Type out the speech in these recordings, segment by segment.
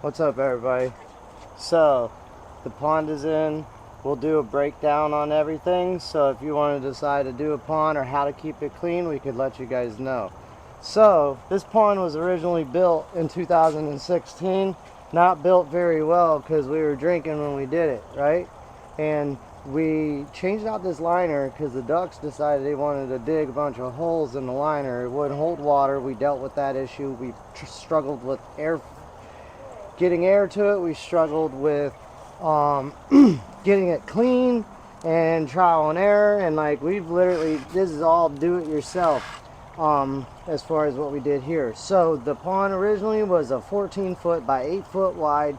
What's up, everybody? So, the pond is in. We'll do a breakdown on everything. So, if you want to decide to do a pond or how to keep it clean, we could let you guys know. So, this pond was originally built in 2016. Not built very well because we were drinking when we did it, right? And we changed out this liner because the ducks decided they wanted to dig a bunch of holes in the liner. It wouldn't hold water. We dealt with that issue. We struggled with getting air to it. We struggled with um, getting it clean and trial and error. And like we've literally, this is all do it yourself as far as what we did here. So the pond originally was a 14 foot by 8 foot wide,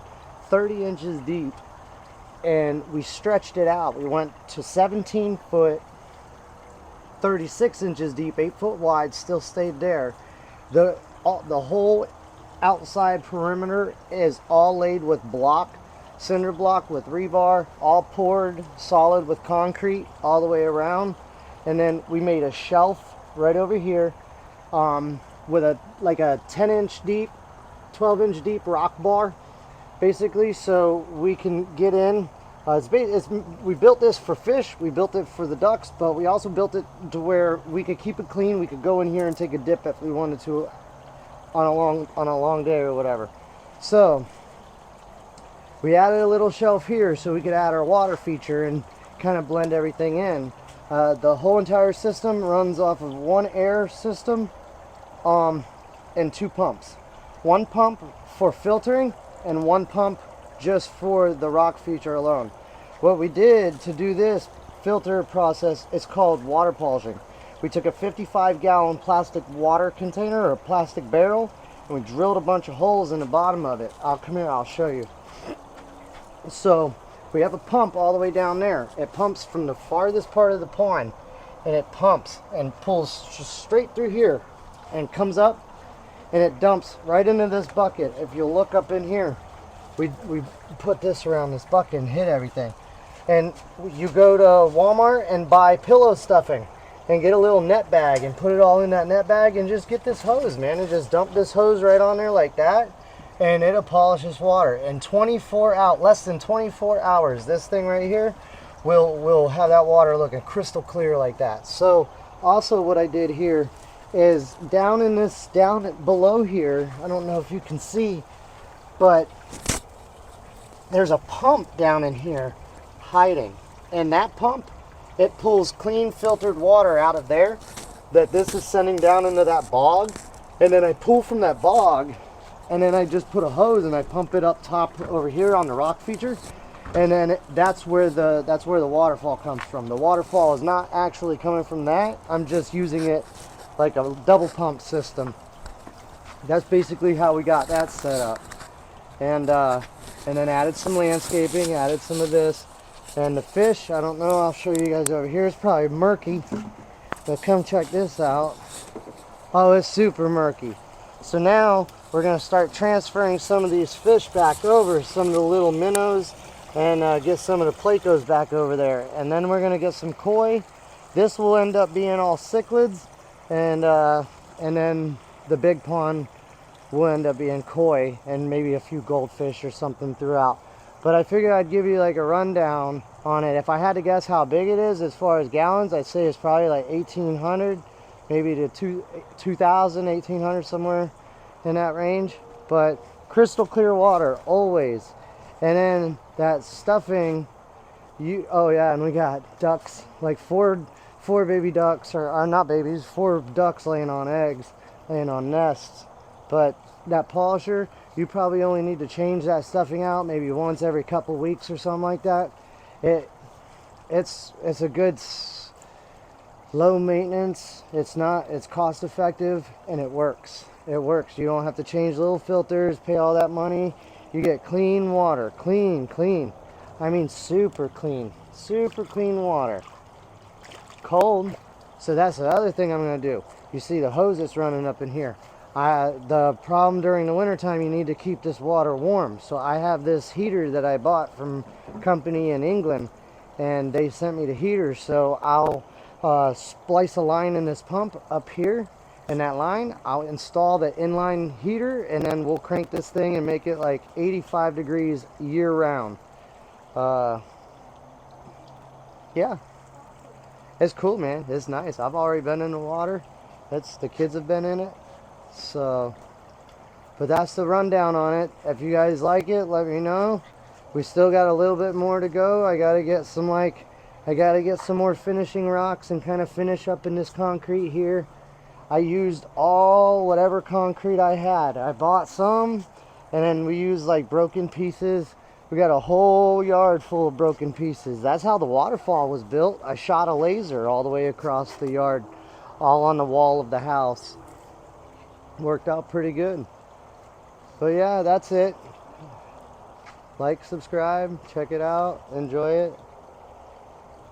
30 inches deep. And we stretched it out. We went to 17 foot, 36 inches deep, 8 foot wide, still stayed there. The whole outside perimeter is all laid with block, cinder block with rebar, all poured solid with concrete all the way around. And then we made a shelf right over here with a 10 inch deep, 12 inch deep rock bar, basically, so we can get in. We built this for fish, we built it for the ducks, but we also built it to where we could keep it clean. We could go in here and take a dip if we wanted to on a long day or whatever. So we added a little shelf here so we could add our water feature and kind of blend everything in. The whole entire system runs off of one air system and two pumps. One pump for filtering and one pump just for the rock feature alone. What we did to do this filter process is called water polishing. We took a 55-gallon plastic water container or plastic barrel and we drilled a bunch of holes in the bottom of it. Come here, I'll show you. So we have a pump all the way down there. It pumps from the farthest part of the pond and it pumps and pulls just straight through here and comes up and it dumps right into this bucket. If you look up in here, we put this around this bucket and hit everything. And you go to Walmart and buy pillow stuffing and get a little net bag and put it all in that net bag and just get this hose, man, and just dump this hose right on there like that, and it'll polish this water. In less than 24 hours, this thing right here will have that water looking crystal clear like that. So also what I did here is down below here, I don't know if you can see, but there's a pump down in here hiding. And that pump, it pulls clean filtered water out of there that this is sending down into that bog. And then I pull from that bog and then I just put a hose and I pump it up top over here on the rock feature. And then that's where the waterfall comes from. The waterfall is not actually coming from that. I'm just using it like a double pump system. That's basically how we got that set up. And then added some landscaping, added some of this. And the fish, I don't know, I'll show you guys over here. It's probably murky, but come check this out. Oh, it's super murky. So now we're gonna start transferring some of these fish back over, some of the little minnows, and get some of the plecos back over there. And then we're gonna get some koi. This will end up being all cichlids, and then the big pond will end up being koi and maybe a few goldfish or something throughout. But I figured I'd give you like a rundown on it. If I had to guess how big it is as far as gallons, I'd say it's probably like 1,800, maybe to 2,000, 1,800, somewhere in that range. But crystal clear water always. And then that stuffing, oh yeah, and we got ducks, like four baby ducks, or not babies, 4 ducks laying on eggs, laying on nests. But that polisher, you probably only need to change that stuffing out maybe once every couple weeks or something like that. It's a good low maintenance. It's cost effective and it works. It works. You don't have to change little filters, pay all that money. You get clean water, clean. I mean super clean water. Cold. So that's the other thing I'm going to do. You see the hose that's running up in here. The problem during the wintertime, you need to keep this water warm. So I have this heater that I bought from a company in England, and they sent me the heater. So I'll splice a line in this pump up here, and that line, I'll install the inline heater, and then we'll crank this thing and make it like 85 degrees year round. Yeah, it's cool, man. It's nice. I've already been in the water. The kids have been in it. So, but that's the rundown on it. If you guys like it, let me know. We still got a little bit more to go. I gotta get some more finishing rocks and kind of finish up in this concrete here. I used all whatever concrete I had. I bought some, and then we used like broken pieces. We got a whole yard full of broken pieces. That's how the waterfall was built. I shot a laser all the way across the yard, all on the wall of the house. Worked out pretty good. But yeah, that's it. Like, subscribe, check it out, enjoy it.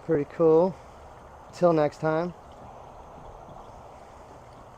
Pretty cool. Till next time.